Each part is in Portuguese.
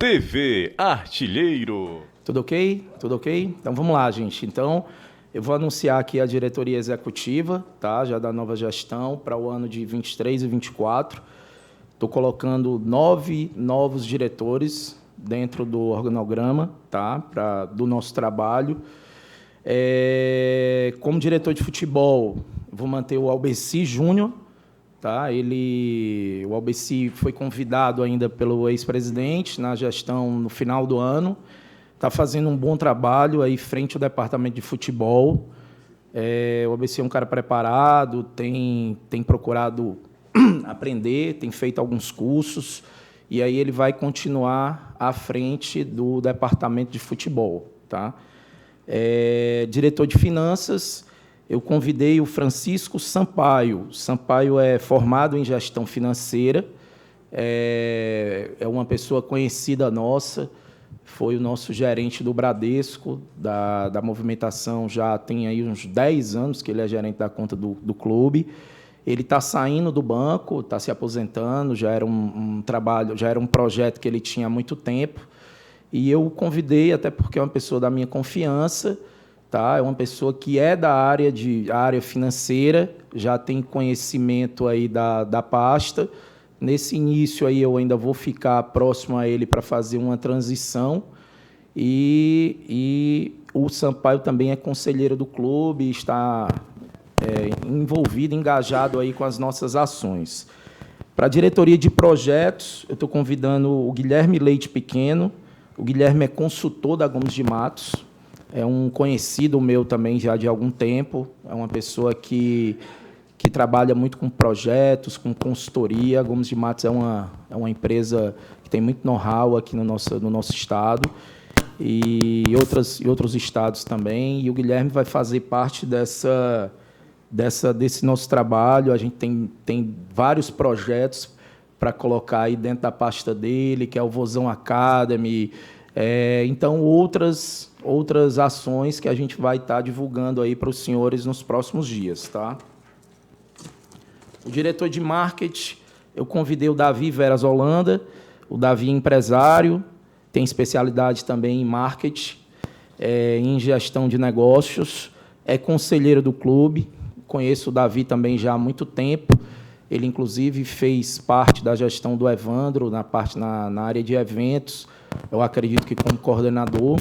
TV Artilheiro. Tudo ok? Tudo ok? Então vamos lá, gente. Então eu vou anunciar aqui a diretoria executiva, tá? Já da nova gestão para o ano de 23 e 24. Estou colocando 9 novos diretores dentro do organograma, tá? Do nosso trabalho. Como diretor de futebol, vou manter o Albeci Júnior. Tá? O Albeci foi convidado ainda pelo ex-presidente na gestão no final do ano. Está fazendo um bom trabalho aí frente ao departamento de futebol. O Albeci é um cara preparado, tem procurado aprender, tem feito alguns cursos, e aí ele vai continuar à frente do departamento de futebol. Tá? Diretor de finanças, eu convidei o Francisco Sampaio. Sampaio é formado em gestão financeira, é uma pessoa conhecida nossa, foi o nosso gerente do Bradesco, da movimentação, já tem aí uns 10 anos que ele é gerente da conta do clube. Ele está saindo do banco, está se aposentando, já era um trabalho, já era um projeto que ele tinha há muito tempo, e eu o convidei, até porque é uma pessoa da minha confiança. Tá? É uma pessoa que é da área financeira, já tem conhecimento aí da pasta. Nesse início aí eu ainda vou ficar próximo a ele para fazer uma transição. E o Sampaio também é conselheiro do clube, está envolvido, engajado aí com as nossas ações. Para a diretoria de projetos, eu estou convidando o Guilherme Leite Pequeno. O Guilherme é consultor da Gomes de Matos. É um conhecido meu também já de algum tempo, é uma pessoa que trabalha muito com projetos, com consultoria. A Gomes de Matos é uma empresa que tem muito know-how aqui no nosso estado e outros estados também. E o Guilherme vai fazer parte desse nosso trabalho. A gente tem vários projetos para colocar aí dentro da pasta dele, que é o Vozão Academy. Então, outras ações que a gente vai estar divulgando aí para os senhores nos próximos dias. Tá? O diretor de marketing, eu convidei o Davi Veras Holanda. O Davi é empresário, tem especialidade também em marketing, em gestão de negócios, é conselheiro do clube. Conheço o Davi também já há muito tempo. Ele, inclusive, fez parte da gestão do Evandro, na área de eventos, eu acredito que como coordenador.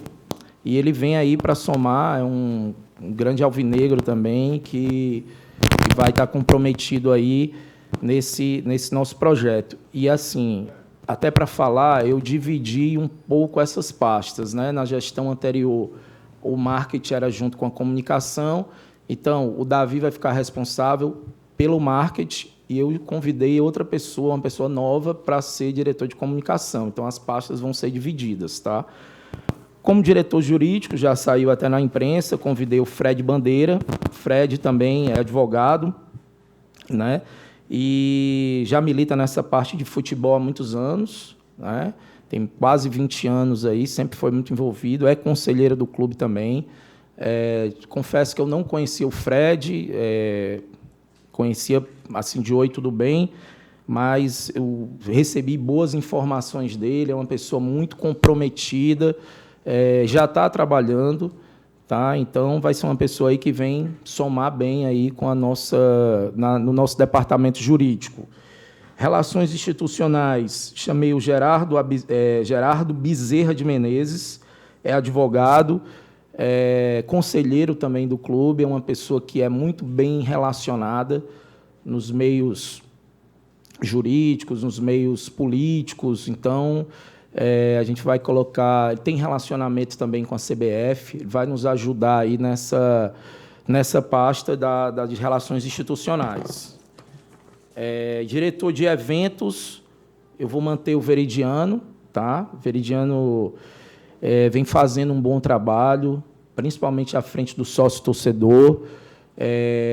E ele vem aí para somar, é um grande alvinegro também, que vai estar comprometido aí nesse nosso projeto. E, assim, até para falar, eu dividi um pouco essas pastas. Né? Na gestão anterior, o marketing era junto com a comunicação. Então, o Davi vai ficar responsável pelo marketing e eu convidei outra pessoa, uma pessoa nova, para ser diretor de comunicação. Então, as pastas vão ser divididas. Tá? Como diretor jurídico, já saiu até na imprensa, convidei o Fred Bandeira. O Fred também é advogado, né? E já milita nessa parte de futebol há muitos anos, né? Tem quase 20 anos aí, sempre foi muito envolvido, é conselheiro do clube também. Confesso que eu não conhecia o Fred, conhecia assim de oi, tudo bem, mas eu recebi boas informações dele, é uma pessoa muito comprometida, já está trabalhando, tá? Então vai ser uma pessoa aí que vem somar bem aí com no nosso departamento jurídico. Relações institucionais, chamei o Gerardo Bezerra de Menezes, é advogado, conselheiro também do clube, é uma pessoa que é muito bem relacionada nos meios jurídicos, nos meios políticos. Então, a gente vai colocar... Tem relacionamento também com a CBF, vai nos ajudar aí nessa pasta das relações institucionais. Diretor de eventos, eu vou manter o Veridiano. Tá? O Veridiano vem fazendo um bom trabalho, principalmente à frente do sócio-torcedor.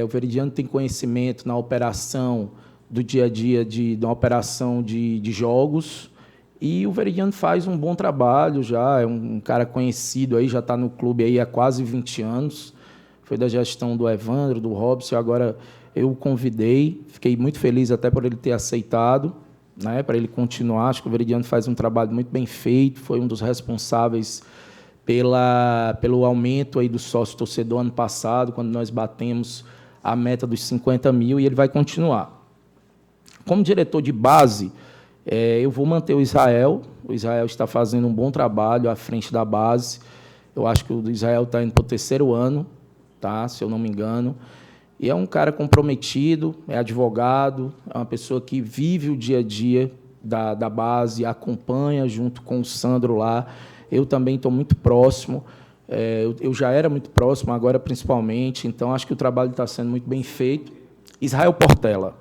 O Veridiano tem conhecimento na operação do dia a dia, da operação de jogos, e o Veridiano faz um bom trabalho já, é um cara conhecido, aí, já está no clube aí há quase 20 anos, foi da gestão do Evandro, do Robson, agora eu o convidei, fiquei muito feliz até por ele ter aceitado, né, para ele continuar. Acho que o Veridiano faz um trabalho muito bem feito, foi um dos responsáveis pelo aumento aí do sócio-torcedor ano passado, quando nós batemos a meta dos 50 mil, e ele vai continuar. Como diretor de base, eu vou manter o Israel. O Israel está fazendo um bom trabalho à frente da base. Eu acho que o Israel está indo para o 3º ano, tá, se eu não me engano. E é um cara comprometido, é advogado, é uma pessoa que vive o dia a dia da base, acompanha junto com o Sandro lá. Eu também estou muito próximo, eu já era muito próximo, agora principalmente, então acho que o trabalho está sendo muito bem feito. Israel Portela.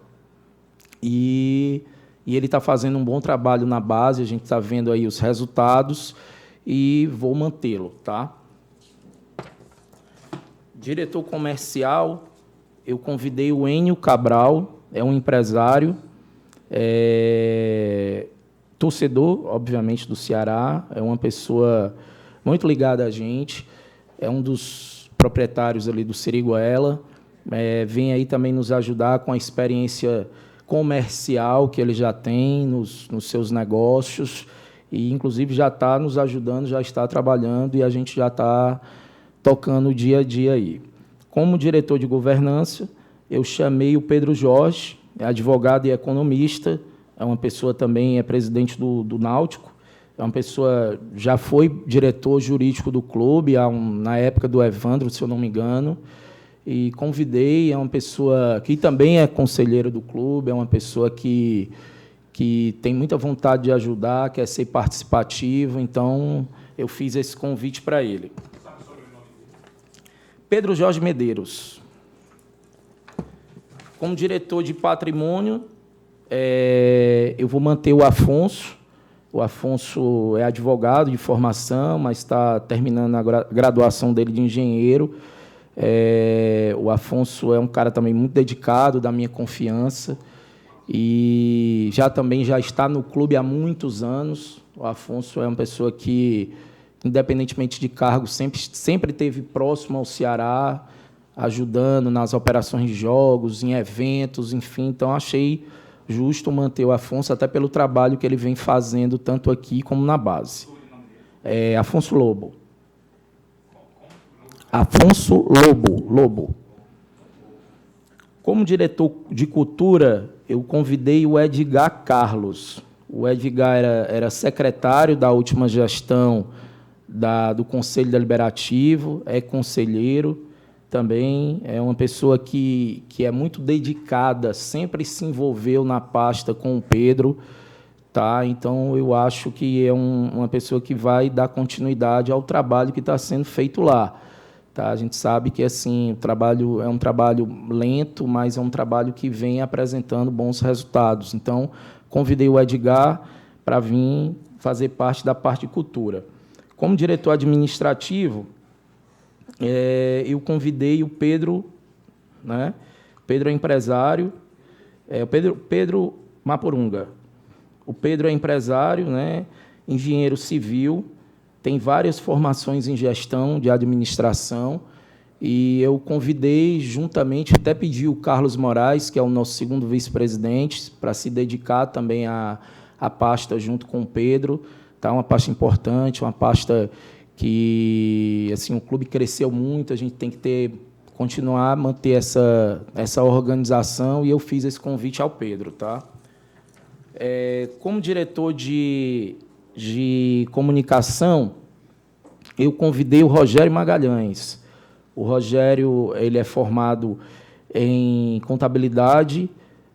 E ele está fazendo um bom trabalho na base, a gente está vendo aí os resultados e vou mantê-lo, tá? Diretor comercial, eu convidei o Enio Cabral, é um empresário, torcedor, obviamente, do Ceará, é uma pessoa muito ligada a gente, é um dos proprietários ali do Siriguela, vem aí também nos ajudar com a experiência comercial que ele já tem nos seus negócios, e, inclusive, já está nos ajudando, já está trabalhando, e a gente já está tocando o dia a dia aí. Como diretor de governança, eu chamei o Pedro Jorge, é advogado e economista, é uma pessoa também, é presidente do Náutico, é uma pessoa, já foi diretor jurídico do clube, na época do Evandro, se eu não me engano, e convidei, é uma pessoa que também é conselheiro do clube, é uma pessoa que tem muita vontade de ajudar, quer ser participativo, então eu fiz esse convite para ele. Pedro Jorge Medeiros. Como diretor de patrimônio, eu vou manter o Afonso. O Afonso é advogado de formação, mas está terminando a graduação dele de engenheiro. O Afonso é um cara também muito dedicado, da minha confiança, e também já está no clube há muitos anos. O Afonso é uma pessoa que, independentemente de cargo, sempre esteve próximo ao Ceará, ajudando nas operações de jogos, em eventos, enfim. Então, achei justo manter o Afonso, até pelo trabalho que ele vem fazendo, tanto aqui como na base. Afonso Lobo. Afonso Lobo. Como diretor de cultura, eu convidei o Edgar Carlos. O Edgar era secretário da última gestão do Conselho Deliberativo, é conselheiro também, é uma pessoa que é muito dedicada, sempre se envolveu na pasta com o Pedro, tá? Então, eu acho que é uma pessoa que vai dar continuidade ao trabalho que está sendo feito lá. Tá? A gente sabe que assim, o trabalho é um trabalho lento, mas é um trabalho que vem apresentando bons resultados. Então, convidei o Edgar para vir fazer parte da parte de cultura. Como diretor administrativo, eu convidei o Pedro, né? Pedro é empresário, o Pedro Mapurunga. O Pedro é empresário, né? Engenheiro civil, tem várias formações em gestão de administração, e eu convidei juntamente, até pedi o Carlos Moraes, que é o nosso segundo vice-presidente, para se dedicar também à pasta junto com o Pedro. Tá? Uma pasta importante, uma pasta que assim, o clube cresceu muito, a gente tem que continuar a manter essa organização, e eu fiz esse convite ao Pedro. Tá? Como diretor de comunicação, eu convidei o Rogério Magalhães. O Rogério, ele é formado em contabilidade,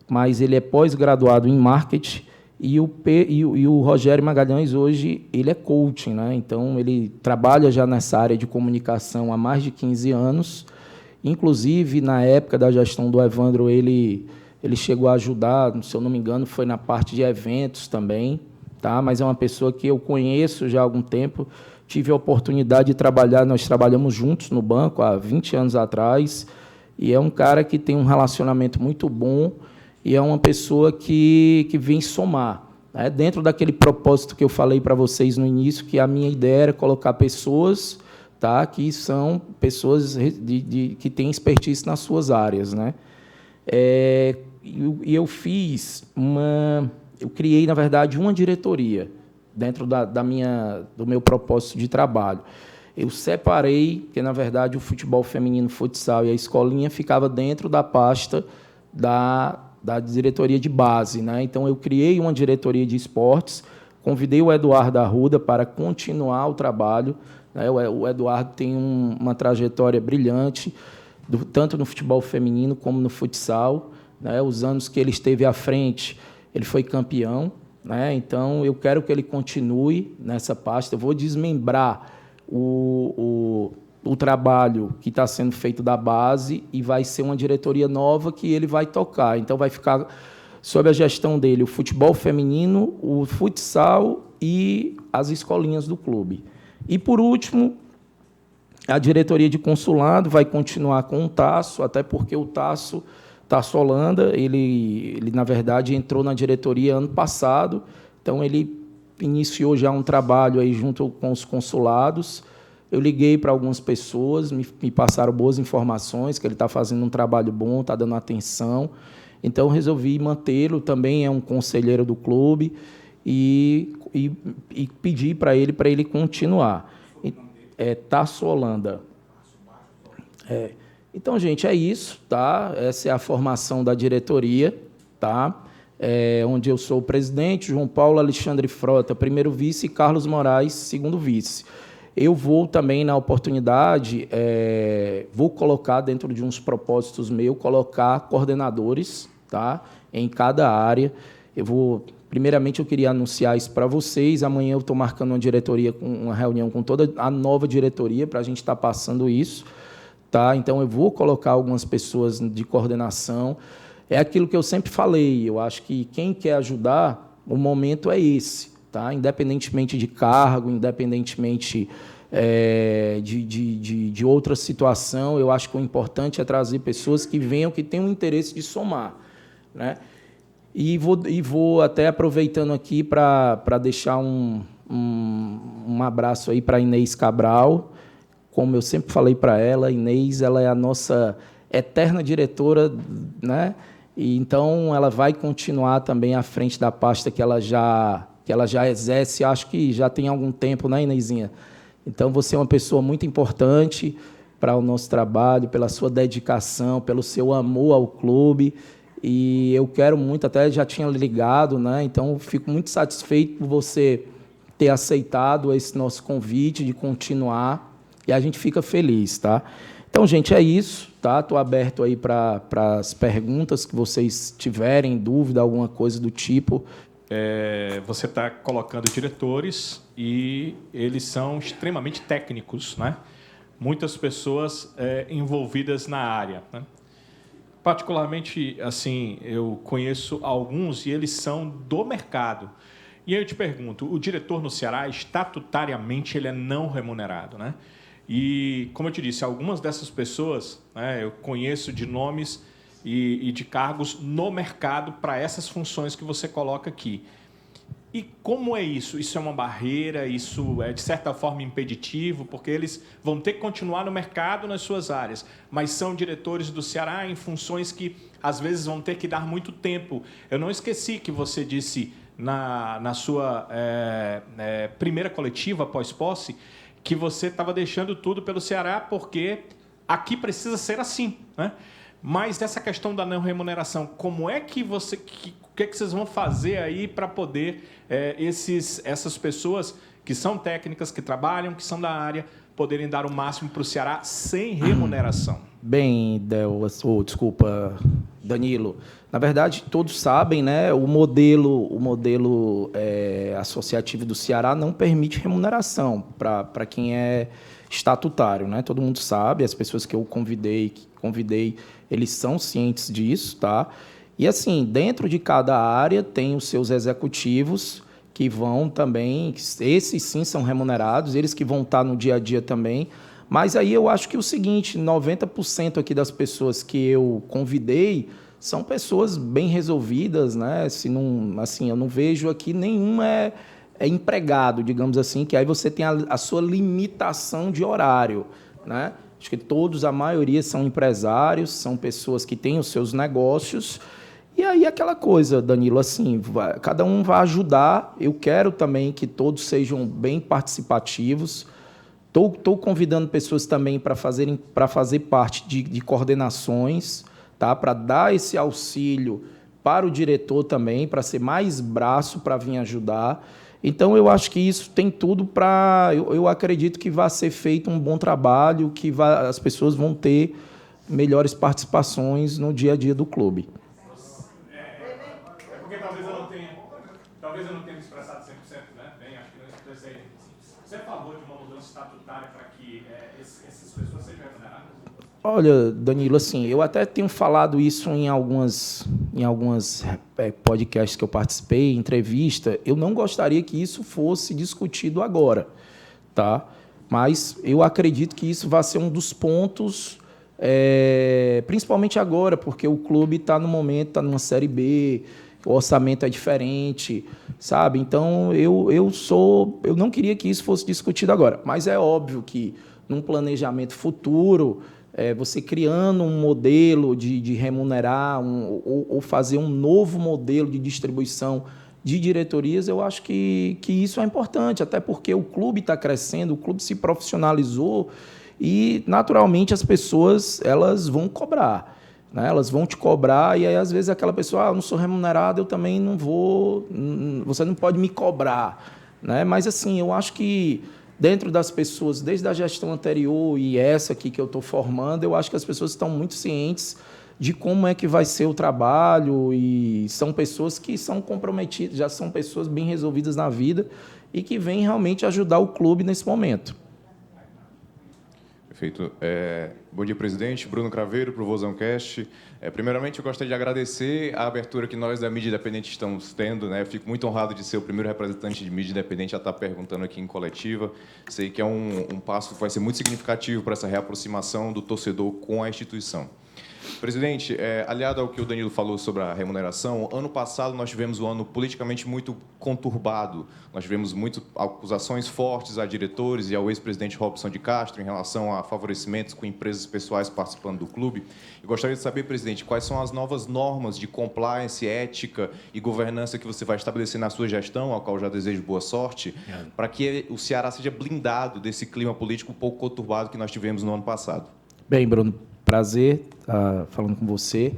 mas ele é pós-graduado em marketing, e o Rogério Magalhães, hoje, ele é coaching, né? Então, ele trabalha já nessa área de comunicação há mais de 15 anos. Inclusive, na época da gestão do Evandro, ele chegou a ajudar, se eu não me engano, foi na parte de eventos também, tá? Mas é uma pessoa que eu conheço já há algum tempo, tive a oportunidade de trabalhar, nós trabalhamos juntos no banco há 20 anos atrás, e é um cara que tem um relacionamento muito bom, e é uma pessoa que vem somar, né? Dentro daquele propósito que eu falei para vocês no início, que a minha ideia era colocar pessoas, tá? Que são pessoas que têm expertise nas suas áreas, né? E eu fiz eu criei, na verdade, uma diretoria dentro do meu propósito de trabalho. Eu separei, porque, na verdade, o futebol feminino, futsal e a escolinha ficava dentro da pasta da diretoria de base, né? Então, eu criei uma diretoria de esportes, convidei o Eduardo Arruda para continuar o trabalho, né? O Eduardo tem uma trajetória brilhante, tanto no futebol feminino como no futsal, né? Os anos que ele esteve à frente, ele foi campeão, né? Então, eu quero que ele continue nessa pasta. Eu vou desmembrar o trabalho que está sendo feito da base e vai ser uma diretoria nova que ele vai tocar. Então, vai ficar sob a gestão dele o futebol feminino, o futsal e as escolinhas do clube. E, por último, a diretoria de consulado vai continuar com o Tasso, até porque o Tasso Holanda, ele, na verdade, entrou na diretoria ano passado, então ele iniciou já um trabalho aí junto com os consulados. Eu liguei para algumas pessoas, me passaram boas informações, que ele está fazendo um trabalho bom, está dando atenção. Então, resolvi mantê-lo, também é um conselheiro do clube, e pedi para ele continuar. É Tasso Holanda. Então, gente, é isso, tá? Essa é a formação da diretoria, tá? Onde eu sou o presidente, João Paulo Alexandre Frota, primeiro vice, e Carlos Moraes, segundo vice. Eu vou também, na oportunidade, vou colocar dentro de uns propósitos meus, colocar coordenadores, tá? Em cada área. Primeiramente, eu queria anunciar isso para vocês. Amanhã eu estou marcando uma reunião com toda a nova diretoria para a gente estar passando isso, tá? Então, eu vou colocar algumas pessoas de coordenação. É aquilo que eu sempre falei. Eu acho que quem quer ajudar, o momento é esse, tá? Independentemente de cargo, independentemente de outra situação, eu acho que o importante é trazer pessoas que venham, que tenham interesse de somar, né? E vou até aproveitando aqui para deixar um abraço aí para a Inês Cabral. Como eu sempre falei para ela, Inês, ela é a nossa eterna diretora, né? E então ela vai continuar também à frente da pasta que ela já exerce, acho que já tem algum tempo, né, Inezinha? Então, você é uma pessoa muito importante para o nosso trabalho, pela sua dedicação, pelo seu amor ao clube, e eu quero muito, até já tinha ligado, né? Então, fico muito satisfeito por você ter aceitado esse nosso convite de continuar, e a gente fica feliz, tá? Então, gente, é isso, tá? Estou aberto aí para as perguntas que vocês tiverem, dúvida, alguma coisa do tipo. Você está colocando diretores e eles são extremamente técnicos, né? Muitas pessoas envolvidas na área, né? Particularmente, assim, eu conheço alguns e eles são do mercado. E aí eu te pergunto, o diretor no Ceará, estatutariamente, ele é não remunerado, né? E, como eu te disse, algumas dessas pessoas, né, eu conheço de nomes e de cargos no mercado para essas funções que você coloca aqui. E como é isso? Isso é uma barreira? Isso é, de certa forma, impeditivo? Porque eles vão ter que continuar no mercado nas suas áreas, mas são diretores do Ceará em funções que, às vezes, vão ter que dar muito tempo. Eu não esqueci que você disse na sua primeira coletiva pós-posse que você estava deixando tudo pelo Ceará porque aqui precisa ser assim, né? Mas essa questão da não remuneração, como é que o que é que vocês vão fazer aí para poder essas pessoas que são técnicas, que trabalham, que são da área, poderem dar o máximo para o Ceará sem remuneração? Bem, desculpa, Danilo. Na verdade, todos sabem, né? O modelo associativo do Ceará não permite remuneração para quem é estatutário, né? Todo mundo sabe, as pessoas que eu convidei, eles são cientes disso, tá? E, assim, dentro de cada área tem os seus executivos que vão também, esses sim são remunerados, eles que vão estar no dia a dia também. Mas aí eu acho que é o seguinte, 90% aqui das pessoas que eu convidei são pessoas bem resolvidas, né? Eu não vejo aqui nenhuma é empregado, digamos assim, que aí você tem a sua limitação de horário, né? Acho que a maioria são empresários, são pessoas que têm os seus negócios. E aí aquela coisa, Danilo, assim, cada um vai ajudar. Eu quero também que todos sejam bem participativos. Estou convidando pessoas também para fazer parte de coordenações, tá? Para dar esse auxílio para o diretor também, para ser mais braço para vir ajudar. Então, eu acho que isso tem tudo para... Eu acredito que vai ser feito um bom trabalho, que as pessoas vão ter melhores participações no dia a dia do clube. Porque talvez eu não tenha me expressado 100%, né? Bem, acho que não expressei. Você é a favor de uma mudança estatutária para que essas pessoas sejam remuneradas? Olha, Danilo, assim, eu até tenho falado isso em algumas podcasts que eu participei, entrevista. Eu não gostaria que isso fosse discutido agora, tá? Mas eu acredito que isso vai ser um dos pontos, principalmente agora, porque o clube está no momento, está numa Série B, o orçamento é diferente, sabe? Então, eu não queria que isso fosse discutido agora, mas é óbvio que num planejamento futuro, você criando um modelo de remunerar ou fazer um novo modelo de distribuição de diretorias, eu acho que isso é importante, até porque o clube está crescendo, o clube se profissionalizou e, naturalmente, as pessoas elas vão cobrar. Né? Elas vão te cobrar e aí, às vezes, aquela pessoa, eu não sou remunerado, eu também não vou... Você não pode me cobrar. Né? Mas, assim, eu acho que dentro das pessoas, desde a gestão anterior e essa aqui que eu estou formando, eu acho que as pessoas estão muito cientes de como é que vai ser o trabalho e são pessoas que são comprometidas, já são pessoas bem resolvidas na vida e que vêm realmente ajudar o clube nesse momento. Perfeito. Bom dia, presidente. Bruno Craveiro, para o Vozão Cast. Primeiramente, eu gostaria de agradecer a abertura que nós da mídia independente estamos tendo. Né? Eu fico muito honrado de ser o primeiro representante de mídia independente a estar perguntando aqui em coletiva. Sei que é um passo que vai ser muito significativo para essa reaproximação do torcedor com a instituição. Presidente, aliado ao que o Danilo falou sobre a remuneração, ano passado nós tivemos um ano politicamente muito conturbado. Nós tivemos muitas acusações fortes a diretores e ao ex-presidente Robson de Castro em relação a favorecimentos com empresas pessoais participando do clube. Eu gostaria de saber, presidente, quais são as novas normas de compliance, ética e governança que você vai estabelecer na sua gestão, ao qual já desejo boa sorte, para que o Ceará seja blindado desse clima político um pouco conturbado que nós tivemos no ano passado. Bem, Bruno, prazer estar falando com você.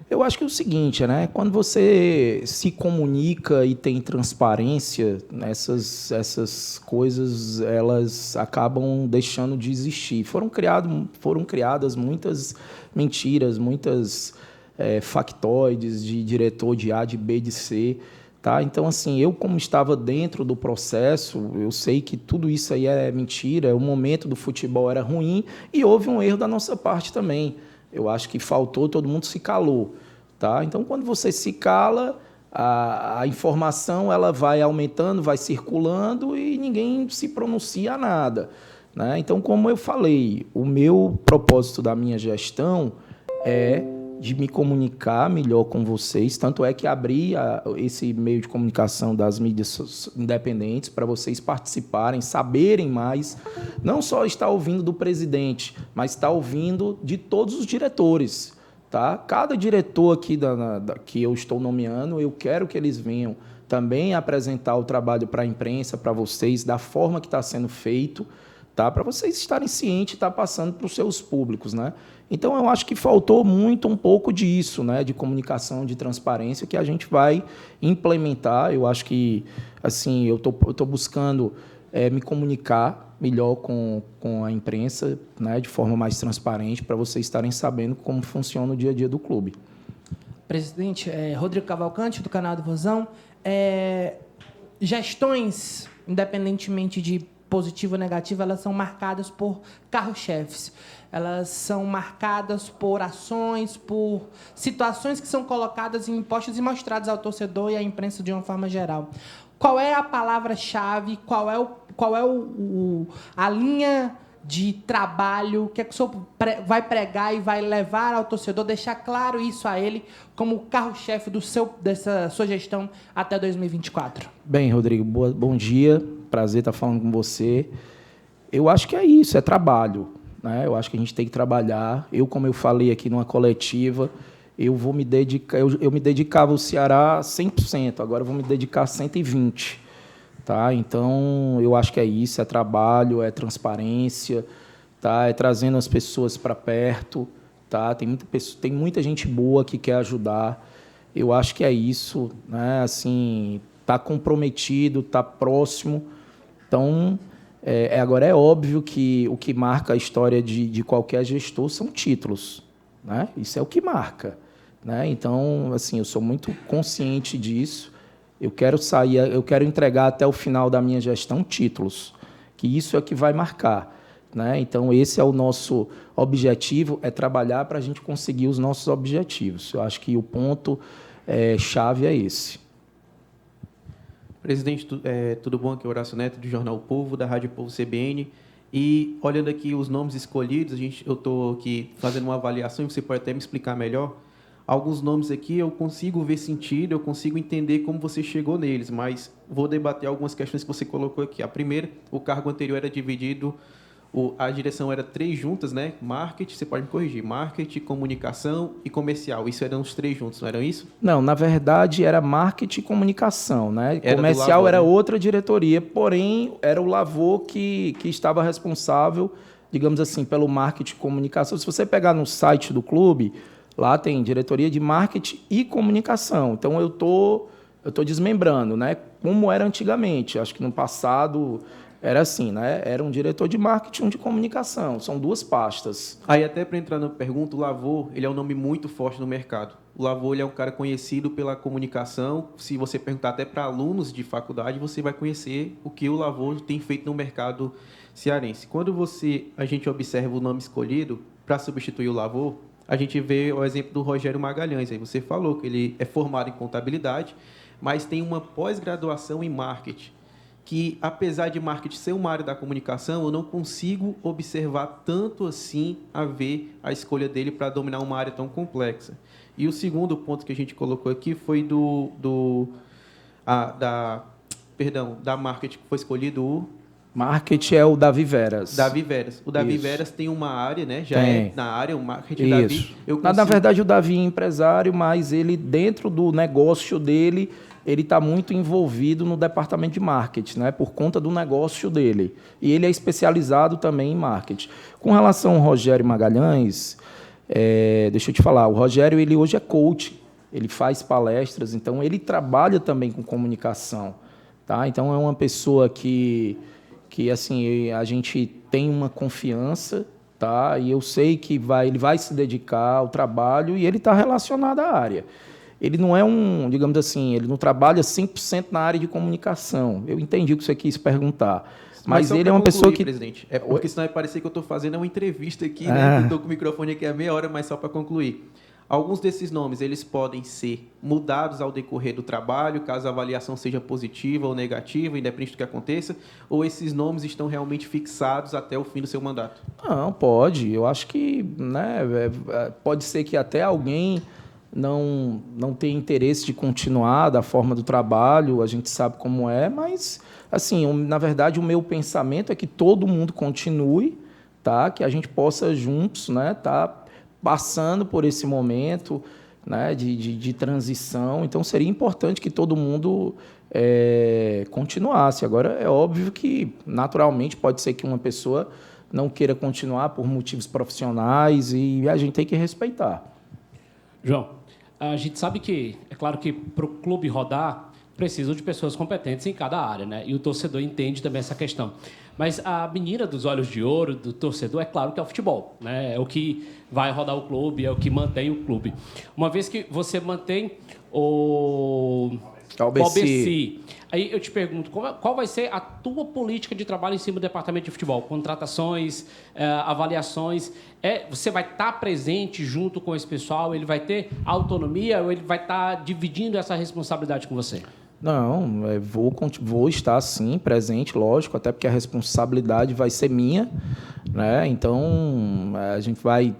Eu acho que é o seguinte, né? Quando você se comunica e tem transparência, essas coisas elas acabam deixando de existir. Foram criadas muitas mentiras, muitas factoides de diretor de A, de B, de C. Tá? Então, assim, eu como estava dentro do processo, eu sei que tudo isso aí é mentira, o momento do futebol era ruim e houve um erro da nossa parte também. Eu acho que faltou, todo mundo se calou. Tá? Então, quando você se cala, a informação ela vai aumentando, vai circulando e ninguém se pronuncia a nada. Né? Então, como eu falei, o meu propósito da minha gestão é de me comunicar melhor com vocês, tanto é que abri esse meio de comunicação das mídias independentes para vocês participarem, saberem mais, não só estar ouvindo do presidente, mas estar ouvindo de todos os diretores. Tá? Cada diretor aqui que eu estou nomeando, eu quero que eles venham também apresentar o trabalho para a imprensa, para vocês, da forma que está sendo feito, tá? Para vocês estarem cientes e estar passando para os seus públicos. Né? Então, eu acho que faltou um pouco disso, né? De comunicação, de transparência, que a gente vai implementar. Eu acho que assim, eu estou buscando me comunicar melhor com a imprensa, né? De forma mais transparente, para vocês estarem sabendo como funciona o dia a dia do clube. Presidente, Rodrigo Cavalcante, do canal do Vozão. Gestões, independentemente de positiva ou negativa, elas são marcadas por carro-chefes. Elas são marcadas por ações, por situações que são colocadas em postos e mostradas ao torcedor e à imprensa de uma forma geral. Qual é a palavra-chave? Qual é a linha de trabalho que o senhor vai pregar e vai levar ao torcedor, deixar claro isso a ele como carro-chefe dessa sua gestão até 2024? Bem, Rodrigo, bom dia. Prazer estar falando com você. Eu acho que é isso, é trabalho. Né? Eu acho que a gente tem que trabalhar. Como eu falei aqui numa coletiva, eu vou me dedicar, eu me dedicava ao Ceará 100%, agora eu vou me dedicar 120%. Tá? Então, eu acho que é isso, é trabalho, é transparência, tá? É trazendo as pessoas para perto, tá? Tem muita gente boa que quer ajudar. Eu acho que é isso, né? Assim, tá comprometido, tá próximo. Então, agora é óbvio que o que marca a história de qualquer gestor são títulos, né? Isso é o que marca, né? Então, assim, eu sou muito consciente disso. Eu quero entregar até o final da minha gestão títulos, que isso é que vai marcar, né? Então, esse é o nosso objetivo, é trabalhar para a gente conseguir os nossos objetivos. Eu acho que o ponto chave é esse. Presidente, tudo bom? Aqui é Horácio Neto, do Jornal O Povo, da Rádio Povo CBN. E, olhando aqui os nomes escolhidos, eu estou aqui fazendo uma avaliação, e você pode até me explicar melhor. Alguns nomes aqui eu consigo ver sentido, eu consigo entender como você chegou neles, mas vou debater algumas questões que você colocou aqui. A primeira, o cargo anterior era dividido, a direção era 3 juntas, né? Marketing, você pode me corrigir, marketing, comunicação e comercial. Isso eram os 3 juntos, não eram isso? Não, na verdade era marketing e comunicação, né? Era comercial Lavor, era né? outra diretoria, porém era o Lavor que estava responsável, digamos assim, pelo marketing e comunicação. Se você pegar no site do clube, lá tem diretoria de marketing e comunicação. Então, eu tô desmembrando, né? Como era antigamente. Acho que no passado era assim, né? Era um diretor de marketing e um de comunicação. São 2 pastas. Aí, até para entrar na pergunta, o Lavor, ele é um nome muito forte no mercado. O Lavor, ele é um cara conhecido pela comunicação. Se você perguntar até para alunos de faculdade, você vai conhecer o que o Lavor tem feito no mercado cearense. Quando a gente observa o nome escolhido para substituir o Lavor, a gente vê o exemplo do Rogério Magalhães. Aí você falou que ele é formado em contabilidade, mas tem uma pós-graduação em marketing, que, apesar de marketing ser uma área da comunicação, eu não consigo observar tanto assim a ver a escolha dele para dominar uma área tão complexa. E o segundo ponto que a gente colocou aqui foi da marketing, que foi escolhido o... Marketing é o Davi Veras. Davi Veras. O Davi Isso. Veras tem uma área, né? Já Tem. é na área, o marketing Isso. Davi. Na verdade, o Davi é empresário, mas ele, dentro do negócio dele, ele está muito envolvido no departamento de marketing, né? Por conta do negócio dele. E ele é especializado também em marketing. Com relação ao Rogério Magalhães, deixa eu te falar, o Rogério, ele hoje é coach, ele faz palestras, então ele trabalha também com comunicação, tá? Então, é uma pessoa que assim, a gente tem uma confiança, tá? E eu sei que ele vai se dedicar ao trabalho e ele está relacionado à área. Ele não é digamos assim, ele não trabalha 100% na área de comunicação. Eu entendi o que você quis perguntar. Mas só ele pra é uma concluir, pessoa que... presidente, porque senão vai parecer que eu estou fazendo uma entrevista aqui, né? Estou com o microfone aqui há meia hora, mas só para concluir. Alguns desses nomes, eles podem ser mudados ao decorrer do trabalho, caso a avaliação seja positiva ou negativa, independente do que aconteça, ou esses nomes estão realmente fixados até o fim do seu mandato? Não, pode. Eu acho que, né, pode ser que até alguém não tenha interesse de continuar da forma do trabalho, a gente sabe como é, mas, assim, na verdade, o meu pensamento é que todo mundo continue, tá? Que a gente possa juntos, né, tá passando por esse momento, né, de transição. Então, seria importante que todo mundo continuasse. Agora, é óbvio que, naturalmente, pode ser que uma pessoa não queira continuar por motivos profissionais e a gente tem que respeitar. João, a gente sabe que, é claro que para o clube rodar, precisam de pessoas competentes em cada área, né? E o torcedor entende também essa questão. Mas a menina dos olhos de ouro do torcedor, é claro que é o futebol, né? É o que vai rodar o clube, é o que mantém o clube. Uma vez que você mantém o Albeci, aí eu te pergunto, qual vai ser a tua política de trabalho em cima do departamento de futebol? Contratações, avaliações, você vai estar presente junto com esse pessoal, ele vai ter autonomia ou ele vai estar dividindo essa responsabilidade com você? Não, vou estar, sim, presente, lógico, até porque a responsabilidade vai ser minha, né? Então, a gente vai...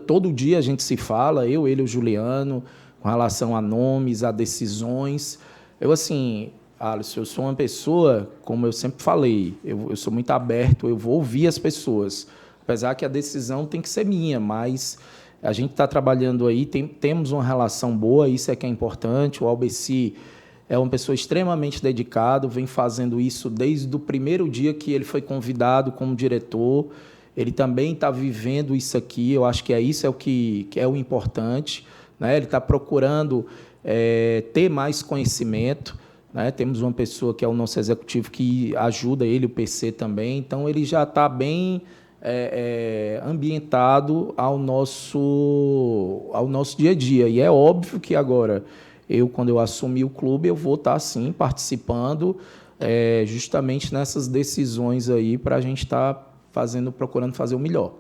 Todo dia a gente se fala, ele e o Juliano, com relação a nomes, a decisões. Eu, assim, Alisson, eu sou uma pessoa, como eu sempre falei, eu sou muito aberto, eu vou ouvir as pessoas, apesar que a decisão tem que ser minha, mas A gente está trabalhando aí, temos uma relação boa, isso é que é importante. O Albeci é uma pessoa extremamente dedicada, vem fazendo isso desde o primeiro dia que ele foi convidado como diretor. Ele também está vivendo isso aqui, eu acho que isso é o que é o importante, né? Ele está procurando ter mais conhecimento, né? Temos uma pessoa que é o nosso executivo que ajuda ele, o PC também, então ele já está bem ambientado ao nosso dia a dia. E é óbvio que agora, quando eu assumir o clube, eu vou estar, sim, participando justamente nessas decisões aí para a gente estar procurando fazer o melhor.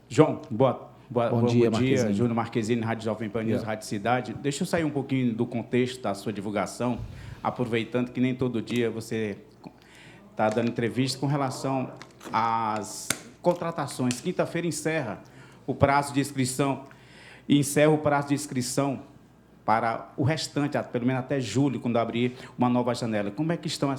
João, bom dia, Marquezine. Júnior Marquezine, Rádio Jovem Pan News, Rádio Cidade. Deixa eu sair um pouquinho do contexto da sua divulgação, aproveitando que nem todo dia você está dando entrevista com relação às contratações. Quinta-feira encerra o prazo de inscrição para o restante, pelo menos até julho, quando abrir uma nova janela. Como é que estão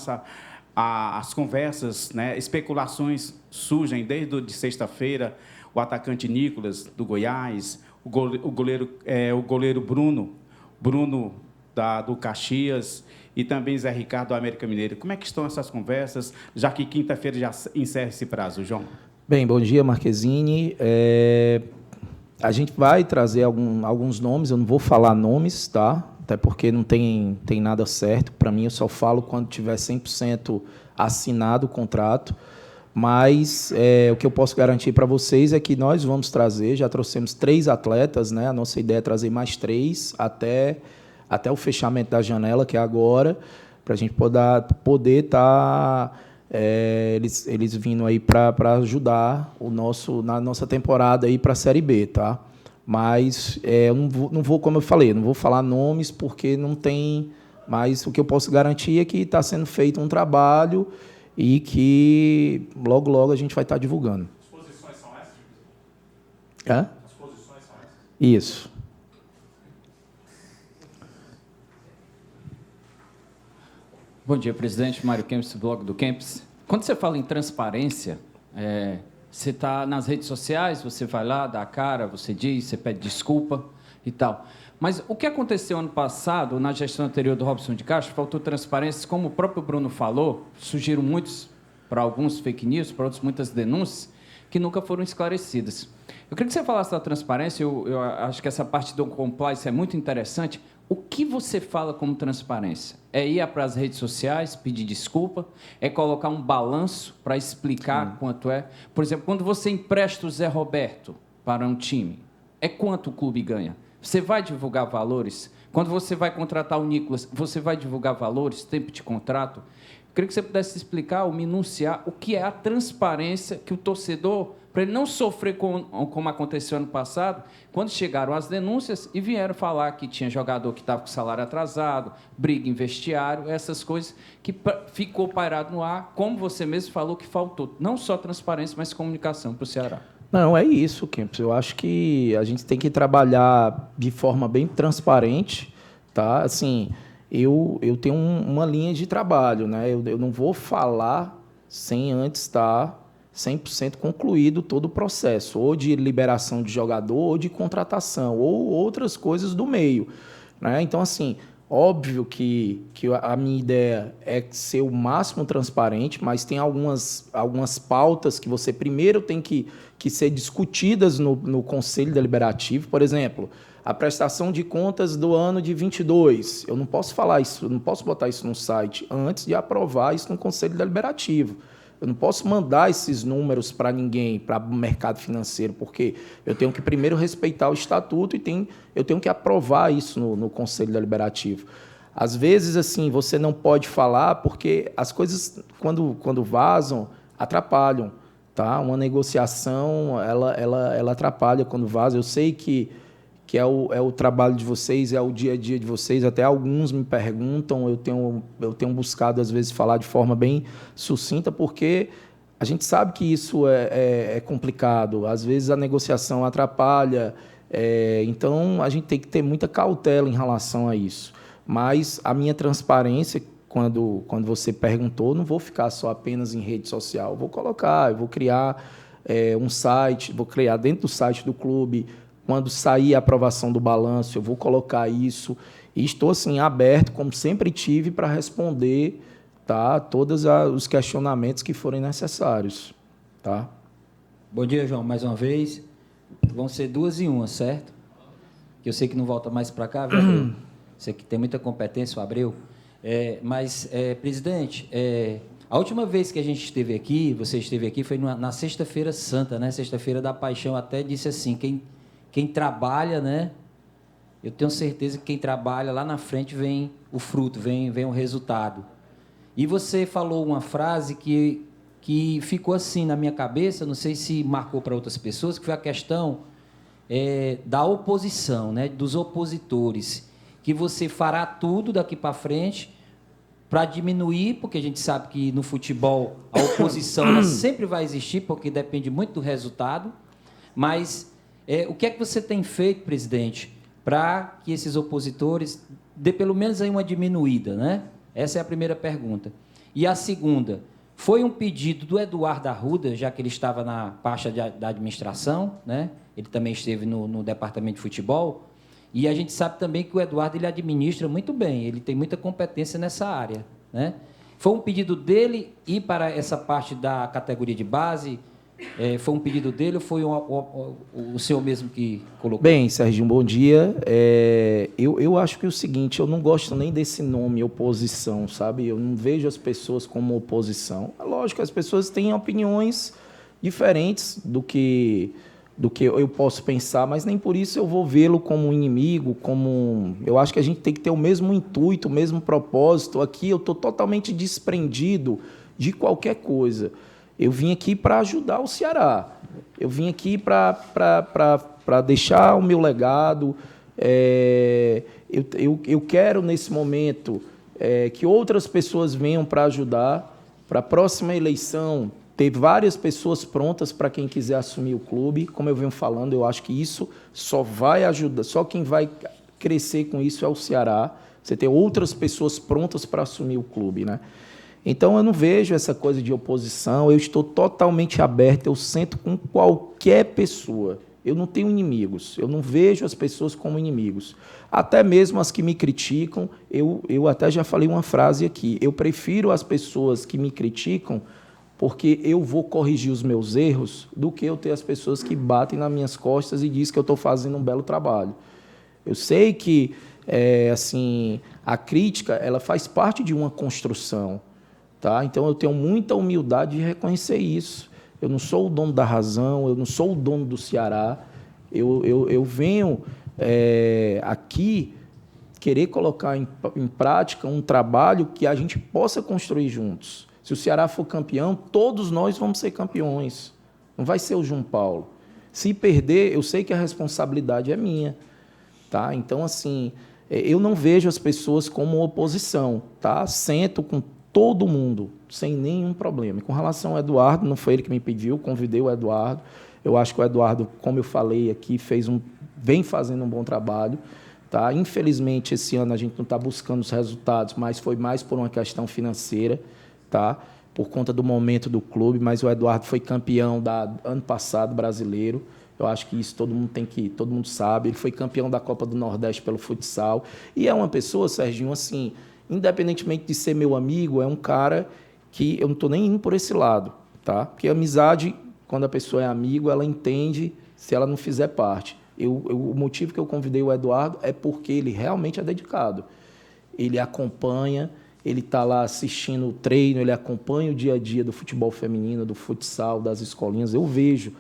as conversas, né? Especulações surgem desde de sexta-feira, o atacante Nicolas, do Goiás, o goleiro Bruno do Caxias, e também Zé Ricardo, do América Mineiro. Como é que estão essas conversas, já que quinta-feira já encerra esse prazo, João? Bem, bom dia, Marquezine. A gente vai trazer alguns nomes, eu não vou falar nomes, tá? Até porque não tem nada certo. Para mim, eu só falo quando tiver 100% assinado o contrato. Mas o que eu posso garantir para vocês é que nós vamos trazer, já trouxemos 3 atletas, né? A nossa ideia é trazer mais 3 até o fechamento da janela, que é agora, para a gente poder estar eles vindo aí para ajudar na nossa temporada aí para a Série B, tá? Mas eu não vou, como eu falei, não vou falar nomes porque não tem. Mas o que eu posso garantir é que está sendo feito um trabalho e que logo a gente vai estar divulgando. As posições são essas? Hã? As posições são essas? Isso. Bom dia, presidente. Mário Kempis, do blog do Kempis. Quando você fala em transparência, você está nas redes sociais, você vai lá, dá a cara, você diz, você pede desculpa e tal. Mas o que aconteceu ano passado, na gestão anterior do Robson de Castro, faltou transparência, como o próprio Bruno falou, surgiram para alguns fake news, para outros muitas denúncias, que nunca foram esclarecidas. Eu queria que você falasse da transparência, eu acho que essa parte do compliance é muito interessante. O que você fala como transparência? É ir para as redes sociais, pedir desculpa? É colocar um balanço para explicar quanto é? Por exemplo, quando você empresta o Zé Roberto para um time, quanto o clube ganha? Você vai divulgar valores? Quando você vai contratar o Nicolas, você vai divulgar valores, tempo de contrato? Eu queria que você pudesse explicar ou minuciar o que é a transparência que o torcedor, para ele não sofrer como aconteceu ano passado, quando chegaram as denúncias e vieram falar que tinha jogador que estava com salário atrasado, briga em vestiário, essas coisas que ficou pairado no ar, como você mesmo falou que faltou, não só transparência, mas comunicação para o Ceará. Não, é isso, Kempis. Eu acho que a gente tem que trabalhar de forma bem transparente, tá? Assim, eu tenho uma linha de trabalho, né? Eu não vou falar sem antes estar 100% concluído todo o processo, ou de liberação de jogador, ou de contratação, ou outras coisas do meio, né? Então, assim, óbvio que a minha ideia é ser o máximo transparente, mas tem algumas pautas que você primeiro tem que ser discutidas no Conselho Deliberativo. Por exemplo, a prestação de contas do ano de 22. Eu não posso falar isso, eu não posso botar isso no site antes de aprovar isso no Conselho Deliberativo. Eu não posso mandar esses números para ninguém, para o mercado financeiro, porque eu tenho que primeiro respeitar o estatuto e eu tenho que aprovar isso no Conselho Deliberativo. Às vezes, assim, você não pode falar porque as coisas, quando vazam, atrapalham. Tá? Uma negociação, ela atrapalha quando vaza. Eu sei que é o trabalho de vocês, é o dia a dia de vocês. Até alguns me perguntam, eu tenho buscado, às vezes, falar de forma bem sucinta, porque a gente sabe que isso é complicado. Às vezes, a negociação atrapalha. Então, a gente tem que ter muita cautela em relação a isso. Mas a minha transparência, quando você perguntou, não vou ficar só apenas em rede social. Eu vou criar um site, vou criar dentro do site do clube. Quando sair a aprovação do balanço, eu vou colocar isso. E estou assim, aberto, como sempre tive, para responder, tá, todos os questionamentos que forem necessários. Tá? Bom dia, João, mais uma vez. Vão ser 2 em 1, certo? Que eu sei que não volta mais para cá, viu, Abreu? Você que tem muita competência, o Abreu. Presidente, a última vez que a gente esteve aqui, você esteve aqui, foi na Sexta-feira Santa, né? Sexta-feira da Paixão, até disse assim, quem trabalha, né? Eu tenho certeza que quem trabalha lá na frente vem o fruto, vem o resultado. E você falou uma frase que ficou assim na minha cabeça, não sei se marcou para outras pessoas, que foi a questão da oposição, né? Dos opositores, que você fará tudo daqui para frente para diminuir, porque a gente sabe que no futebol a oposição ela sempre vai existir, porque depende muito do resultado, mas o que é que você tem feito, presidente, para que esses opositores dê pelo menos aí uma diminuída, né? Essa é a primeira pergunta. E a segunda, foi um pedido do Eduardo Arruda, já que ele estava na pasta da administração, né? Ele também esteve no departamento de futebol, e a gente sabe também que o Eduardo ele administra muito bem, ele tem muita competência nessa área, né? Foi um pedido dele ir para essa parte da categoria de base? Foi um pedido dele ou foi o senhor mesmo que colocou? Bem, Serginho, bom dia. Eu acho que é o seguinte, eu não gosto nem desse nome, oposição, sabe? Eu não vejo as pessoas como oposição. É lógico, as pessoas têm opiniões diferentes do que eu posso pensar, mas nem por isso eu vou vê-lo como um inimigo, eu acho que a gente tem que ter o mesmo intuito, o mesmo propósito. Aqui eu estou totalmente desprendido de qualquer coisa. Eu vim aqui para ajudar o Ceará. Eu vim aqui para deixar o meu legado. Eu quero, nesse momento, que outras pessoas venham para ajudar. Para a próxima eleição, ter várias pessoas prontas para quem quiser assumir o clube. Como eu venho falando, eu acho que isso só vai ajudar, só quem vai crescer com isso é o Ceará. Você ter outras pessoas prontas para assumir o clube, né? Então, eu não vejo essa coisa de oposição, eu estou totalmente aberto, eu sento com qualquer pessoa. Eu não tenho inimigos, eu não vejo as pessoas como inimigos. Até mesmo as que me criticam, eu até já falei uma frase aqui, eu prefiro as pessoas que me criticam porque eu vou corrigir os meus erros do que eu ter as pessoas que batem nas minhas costas e dizem que eu estou fazendo um belo trabalho. Eu sei que assim, a crítica ela faz parte de uma construção. Tá? Então, eu tenho muita humildade de reconhecer isso. Eu não sou o dono da razão, eu não sou o dono do Ceará. Eu venho aqui querer colocar em prática um trabalho que a gente possa construir juntos. Se o Ceará for campeão, todos nós vamos ser campeões. Não vai ser o João Paulo. Se perder, eu sei que a responsabilidade é minha. Tá? Então, assim, eu não vejo as pessoas como oposição. Tá? Sento com todo mundo, sem nenhum problema. E com relação ao Eduardo, não foi ele que me pediu, convidei o Eduardo. Eu acho que o Eduardo, como eu falei aqui, vem fazendo um bom trabalho. Tá? Infelizmente, esse ano a gente não está buscando os resultados, mas foi mais por uma questão financeira, tá? Por conta do momento do clube, mas o Eduardo foi campeão ano passado brasileiro. Eu acho que isso todo mundo sabe. Ele foi campeão da Copa do Nordeste pelo futsal. E é uma pessoa, Serginho, assim, independentemente de ser meu amigo, é um cara que eu não estou nem indo por esse lado, tá? Porque a amizade, quando a pessoa é amigo, ela entende se ela não fizer parte. O motivo que eu convidei o Eduardo é porque ele realmente é dedicado. Ele acompanha, ele está lá assistindo o treino, ele acompanha o dia a dia do futebol feminino, do futsal, das escolinhas. Eu vejo.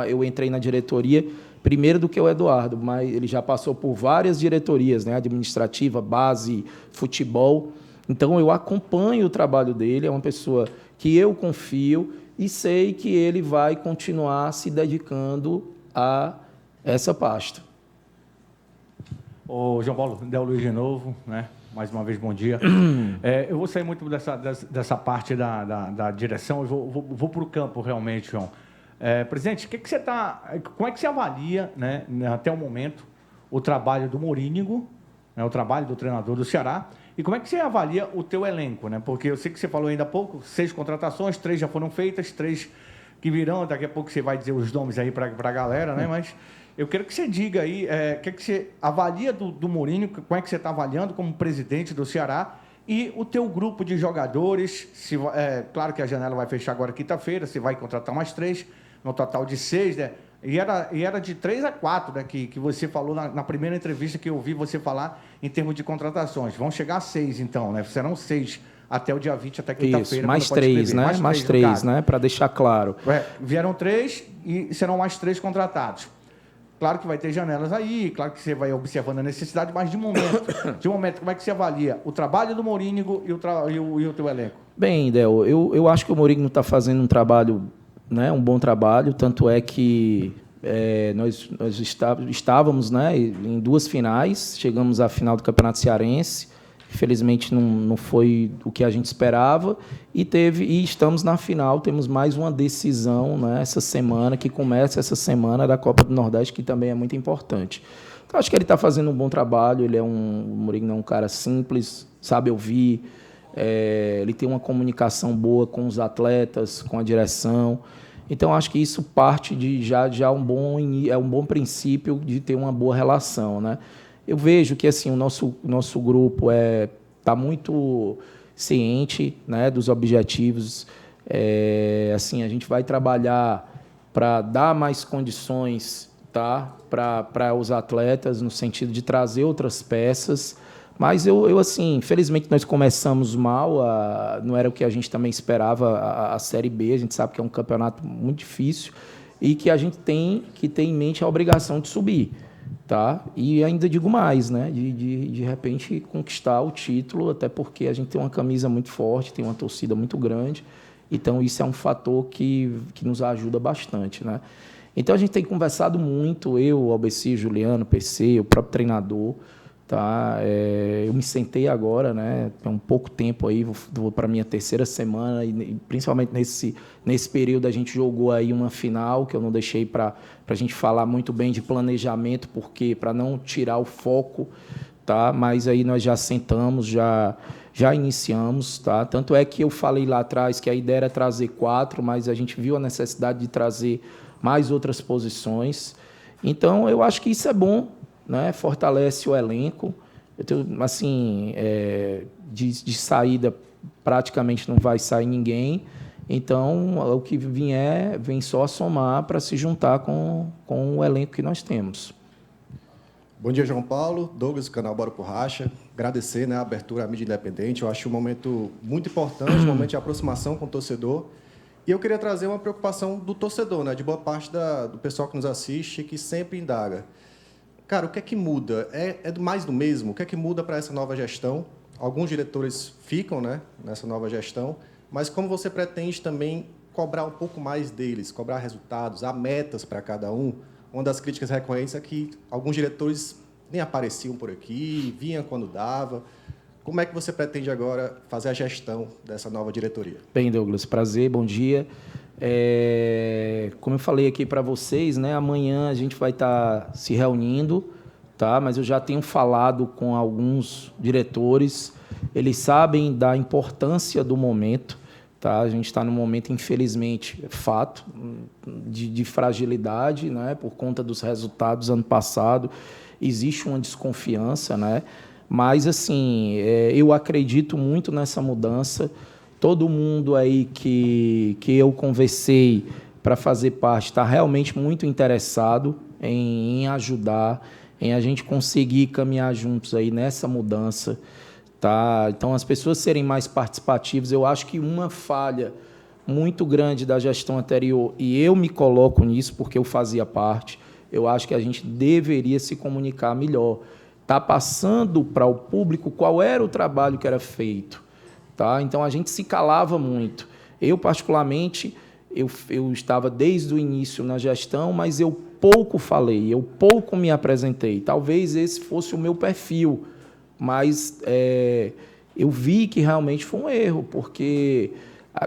Eu entrei na diretoria primeiro do que o Eduardo, mas ele já passou por várias diretorias, né? Administrativa, base, futebol. Então, eu acompanho o trabalho dele, é uma pessoa que eu confio e sei que ele vai continuar se dedicando a essa pasta. Ô, João Paulo, Del Luiz de novo, né? Mais uma vez, bom dia. Eu vou sair muito dessa parte da direção, eu vou para o campo realmente, João. Presidente, como é que você avalia, né, até o momento, o trabalho do Morínigo, né, o trabalho do treinador do Ceará, e como é que você avalia o teu elenco? Né? Porque eu sei que você falou ainda há pouco, 6 contratações, 3 já foram feitas, 3 que virão. Daqui a pouco você vai dizer os nomes aí para a galera, né? Mas eu quero que você diga aí, o que você avalia do Mourinho, como é que você está avaliando como presidente do Ceará, e o teu grupo de jogadores. Claro que a janela vai fechar agora quinta-feira, você vai contratar mais 3, no total de 6, né? E era de 3 a 4, né, que você falou na primeira entrevista que eu ouvi você falar em termos de contratações. Vão chegar a 6, então, né? Serão 6 até o dia 20, até quinta-feira. Isso, mais 3, né? Mais 3, né? Para deixar claro. Vieram 3 e serão mais 3 contratados. Claro que vai ter janelas aí, claro que você vai observando a necessidade, mas de momento, como é que você avalia o trabalho do Mourinho e o teu elenco? Bem, Del, eu acho que o Mourinho está fazendo um trabalho, né, um bom trabalho, tanto é que nós estávamos, né, em 2 finais, chegamos à final do Campeonato Cearense, infelizmente não foi o que a gente esperava, e estamos na final, temos mais uma decisão, né, essa semana, que começa essa semana da Copa do Nordeste, que também é muito importante. Então, acho que ele está fazendo um bom trabalho, o Mourinho é um cara simples, sabe ouvir, ele tem uma comunicação boa com os atletas, com a direção. Então, acho que isso parte de já um bom princípio de ter uma boa relação, né? Eu vejo que assim o nosso grupo está muito ciente, né, dos objetivos. Assim, a gente vai trabalhar para dar mais condições, tá, para os atletas, no sentido de trazer outras peças. Mas eu assim, infelizmente nós começamos mal, não era o que a gente também esperava, a Série B. A gente sabe que é um campeonato muito difícil e que a gente tem que ter em mente a obrigação de subir, tá? E ainda digo mais, né? De repente conquistar o título, até porque a gente tem uma camisa muito forte, tem uma torcida muito grande, então isso é um fator que nos ajuda bastante, né? Então a gente tem conversado muito, eu, Albeci, Juliano, PC, o próprio treinador. Tá, eu me sentei agora, né, tem um pouco tempo aí, vou para a minha 3ª semana, e principalmente nesse período a gente jogou aí uma final, que eu não deixei para a gente falar muito bem de planejamento, porque para não tirar o foco, tá, mas aí nós já sentamos, já iniciamos, tá, tanto é que eu falei lá atrás que a ideia era trazer 4, mas a gente viu a necessidade de trazer mais outras posições, então eu acho que isso é bom, né? Fortalece o elenco. Eu tenho, assim, de saída praticamente não vai sair ninguém, então o que vier vem só a somar para se juntar com o elenco que nós temos. Bom dia, João Paulo, Douglas, do canal Bora por Racha. Agradecer, né, a abertura à mídia independente. Eu acho um momento muito importante, um momento de aproximação com o torcedor. E eu queria trazer uma preocupação do torcedor, né, de boa parte do pessoal que nos assiste, que sempre indaga. Cara, o que é que muda? É mais do mesmo? O que é que muda para essa nova gestão? Alguns diretores ficam, né, nessa nova gestão, mas como você pretende também cobrar um pouco mais deles, cobrar resultados, há metas para cada um? Uma das críticas recorrentes é que alguns diretores nem apareciam por aqui, vinham quando dava. Como é que você pretende agora fazer a gestão dessa nova diretoria? Bem, Douglas, prazer, bom dia. Como eu falei aqui para vocês, né, amanhã a gente vai estar se reunindo, tá? Mas eu já tenho falado com alguns diretores, eles sabem da importância do momento, tá? A gente está num momento, infelizmente, fato, de fragilidade, né? Por conta dos resultados ano passado, existe uma desconfiança, né? Mas, assim, eu acredito muito nessa mudança. Todo mundo aí que eu conversei para fazer parte está realmente muito interessado em ajudar, em a gente conseguir caminhar juntos aí nessa mudança, tá? Então, as pessoas serem mais participativas. Eu acho que uma falha muito grande da gestão anterior, e eu me coloco nisso porque eu fazia parte, eu acho que a gente deveria se comunicar melhor. Tá passando para o público qual era o trabalho que era feito. Tá? Então, a gente se calava muito. Eu, particularmente, eu estava desde o início na gestão, mas eu pouco falei, eu pouco me apresentei. Talvez esse fosse o meu perfil, mas eu vi que realmente foi um erro, porque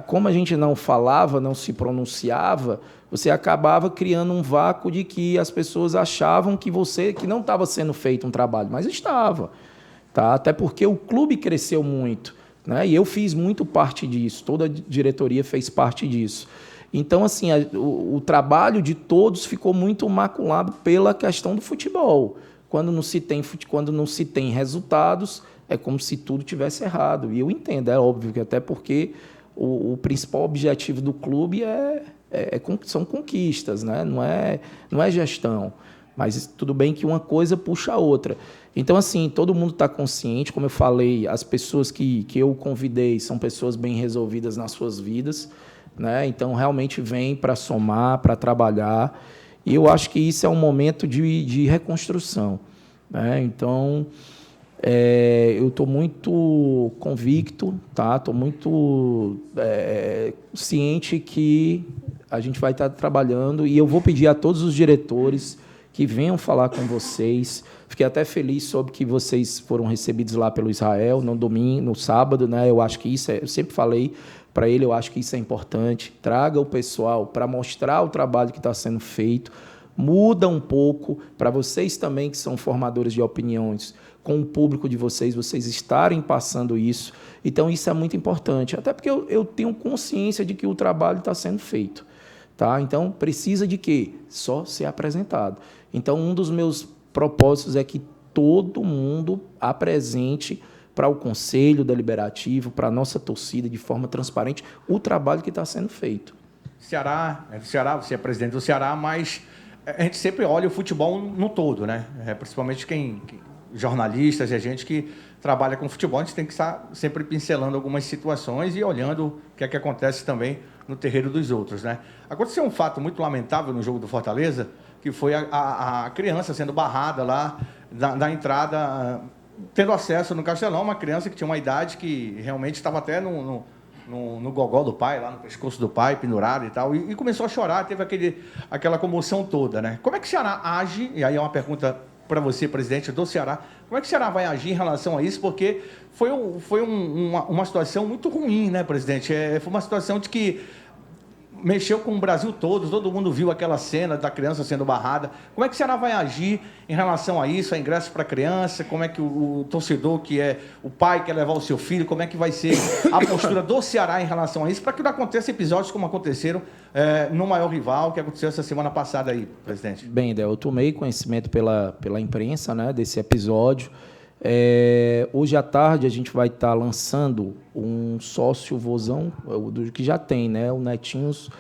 como a gente não falava, não se pronunciava, você acabava criando um vácuo de que as pessoas achavam que não estava sendo feito um trabalho, mas estava. Tá? Até porque o clube cresceu muito. Né? E eu fiz muito parte disso, toda a diretoria fez parte disso. Então, assim, o trabalho de todos ficou muito maculado pela questão do futebol. Quando não se tem resultados, é como se tudo tivesse errado. E eu entendo, é óbvio, que até porque o principal objetivo do clube são conquistas, né? Não é gestão. Mas tudo bem que uma coisa puxa a outra. Então, assim, todo mundo está consciente. Como eu falei, as pessoas que eu convidei são pessoas bem resolvidas nas suas vidas, né? Então, realmente vem para somar, para trabalhar. E eu acho que isso é um momento de reconstrução, né? Então, eu estou muito convicto, tá? Estou muito ciente que a gente vai estar trabalhando, e eu vou pedir a todos os diretores que venham falar com vocês. Fiquei até feliz sobre que vocês foram recebidos lá pelo Israel no domingo, no sábado, né? Eu acho que isso eu sempre falei para ele, eu acho que isso é importante. Traga o pessoal para mostrar o trabalho que está sendo feito. Muda um pouco para vocês também, que são formadores de opiniões, com o público de vocês estarem passando isso. Então, isso é muito importante, até porque eu tenho consciência de que o trabalho está sendo feito. Tá? Então, precisa de quê? Só ser apresentado. Então, um dos meus propósitos é que todo mundo apresente para o Conselho Deliberativo, para a nossa torcida, de forma transparente, o trabalho que está sendo feito. Ceará, você é presidente do Ceará, mas a gente sempre olha o futebol no todo, né? Principalmente jornalistas e a gente que trabalha com futebol, a gente tem que estar sempre pincelando algumas situações e olhando o que é que acontece também no terreiro dos outros, né? Aconteceu um fato muito lamentável no jogo do Fortaleza, que foi a criança sendo barrada lá da entrada, tendo acesso no Castelão, uma criança que tinha uma idade que realmente estava até no gogó do pai, lá no pescoço do pai, pendurado e tal, e começou a chorar, teve aquela comoção toda, né? Como é que o Ceará age? E aí é uma pergunta para você, presidente do Ceará, como é que o Ceará vai agir em relação a isso? Porque foi uma situação muito ruim, né, presidente? Foi uma situação de que mexeu com o Brasil todo mundo viu aquela cena da criança sendo barrada. Como é que o Ceará vai agir em relação a isso, a ingresso para a criança? Como é que o torcedor, que é o pai, quer levar o seu filho? Como é que vai ser a postura do Ceará em relação a isso? Para que não aconteça episódios como aconteceram no maior rival, que aconteceu essa semana passada aí, presidente. Bem, Del, eu tomei conhecimento pela imprensa, né, desse episódio. Hoje à tarde a gente vai estar lançando um sócio vozão, que já tem, né, o Netinhos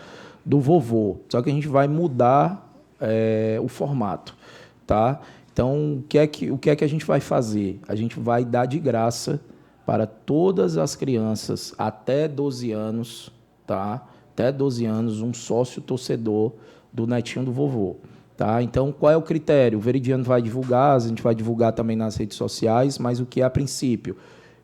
do Vovô. Só que a gente vai mudar o formato, tá? Então, o que é que a gente vai fazer? A gente vai dar de graça para todas as crianças até 12 anos, tá? Até 12 anos, um sócio torcedor do Netinho do Vovô. Tá? Então, qual é o critério? O Veridiano vai divulgar, a gente vai divulgar também nas redes sociais, mas o que é a princípio?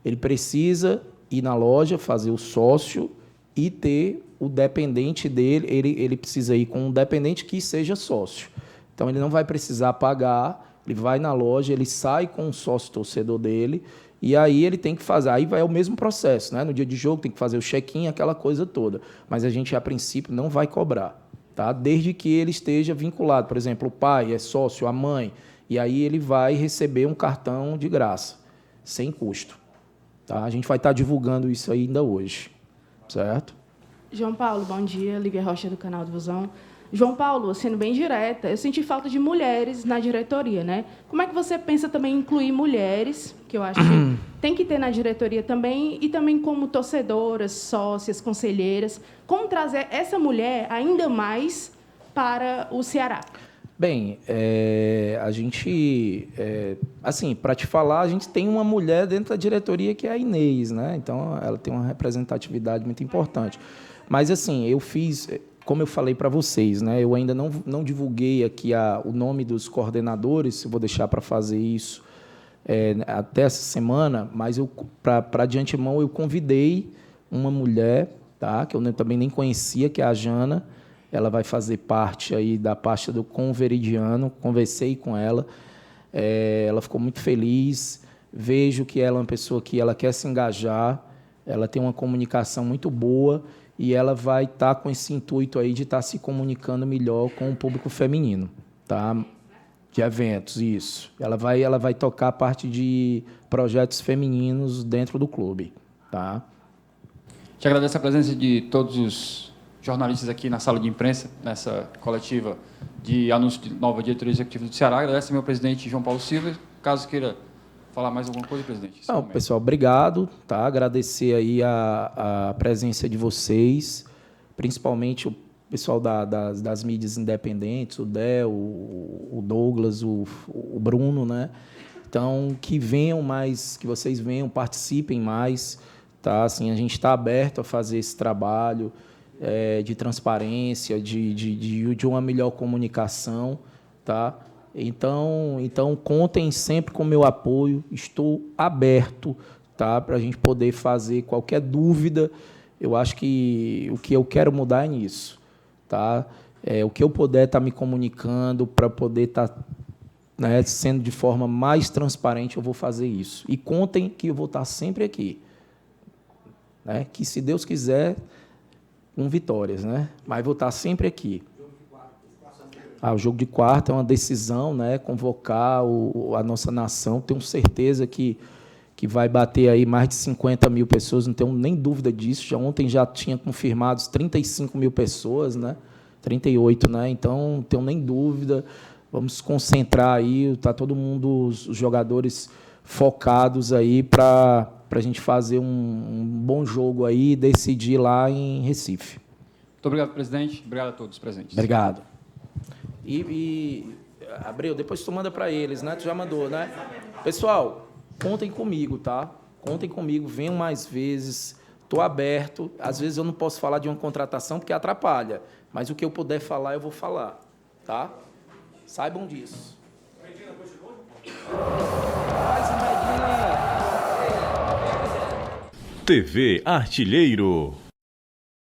Ele precisa ir na loja, fazer o sócio e ter o dependente dele, ele precisa ir com um dependente que seja sócio. Então, ele não vai precisar pagar, ele vai na loja, ele sai com o sócio torcedor dele, e aí ele tem que fazer, aí vai o mesmo processo, né? No dia de jogo tem que fazer o check-in, aquela coisa toda, mas a gente, a princípio, não vai cobrar. Tá? Desde que ele esteja vinculado. Por exemplo, o pai é sócio, a mãe, e aí ele vai receber um cartão de graça, sem custo. Tá? A gente vai estar divulgando isso ainda hoje, certo? João Paulo, bom dia. Lívia Rocha, do canal do Vozão. João Paulo, sendo bem direta, eu senti falta de mulheres na diretoria, né? Como é que você pensa também em incluir mulheres, que eu acho que tem que ter na diretoria também, e também como torcedoras, sócias, conselheiras, como trazer essa mulher ainda mais para o Ceará? Bem, a gente, assim, para te falar, a gente tem uma mulher dentro da diretoria que é a Inês, né? Então, ela tem uma representatividade muito importante. Mas, assim, eu fiz... Como eu falei para vocês, né, eu ainda não divulguei aqui o nome dos coordenadores, vou deixar para fazer isso até essa semana, mas para de antemão eu convidei uma mulher, tá, que eu também nem conhecia, que é a Jana. Ela vai fazer parte aí da pasta do Converidiano, conversei com ela, ela ficou muito feliz, vejo que ela é uma pessoa que ela quer se engajar, ela tem uma comunicação muito boa, e ela vai estar com esse intuito aí de estar se comunicando melhor com o público feminino, tá? De eventos, isso. Ela vai tocar a parte de projetos femininos dentro do clube, tá? Te agradeço a presença de todos os jornalistas aqui na sala de imprensa, nessa coletiva de anúncio de nova diretoria executiva do Ceará. Agradece ao meu presidente João Paulo Silva. Caso queira falar mais alguma coisa, presidente. Não, pessoal, obrigado. Tá? Agradecer aí a presença de vocês, principalmente o pessoal das mídias independentes, o Dé, o Douglas, o Bruno, né? Então, que venham mais, que vocês venham, participem mais, tá? Assim, a gente está aberto a fazer esse trabalho de transparência, de uma melhor comunicação, tá? Então, contem sempre com o meu apoio, estou aberto, tá? Para a gente poder fazer qualquer dúvida. Eu acho que o que eu quero mudar é nisso, tá? O que eu puder estar me comunicando para poder estar sendo de forma mais transparente, eu vou fazer isso. E contem que eu vou estar sempre aqui, né? Que, se Deus quiser, com vitórias, né? Mas vou estar sempre aqui. O jogo de quarta é uma decisão, né? Convocar a nossa nação. Tenho certeza que vai bater aí mais de 50 mil pessoas, não tenho nem dúvida disso. Ontem já tinha confirmados 35 mil pessoas, né? 38, né? Então, não tenho nem dúvida. Vamos concentrar aí, tá todo mundo, os jogadores focados aí para a gente fazer um bom jogo aí e decidir lá em Recife. Muito obrigado, presidente. Obrigado a todos os presentes. Obrigado. Abreu, depois tu manda para eles, né? Tu já mandou, né? Pessoal, contem comigo, tá? Contem comigo, venham mais vezes. Estou aberto. Às vezes eu não posso falar de uma contratação porque atrapalha, mas o que eu puder falar, eu vou falar, tá? Saibam disso. TV Artilheiro.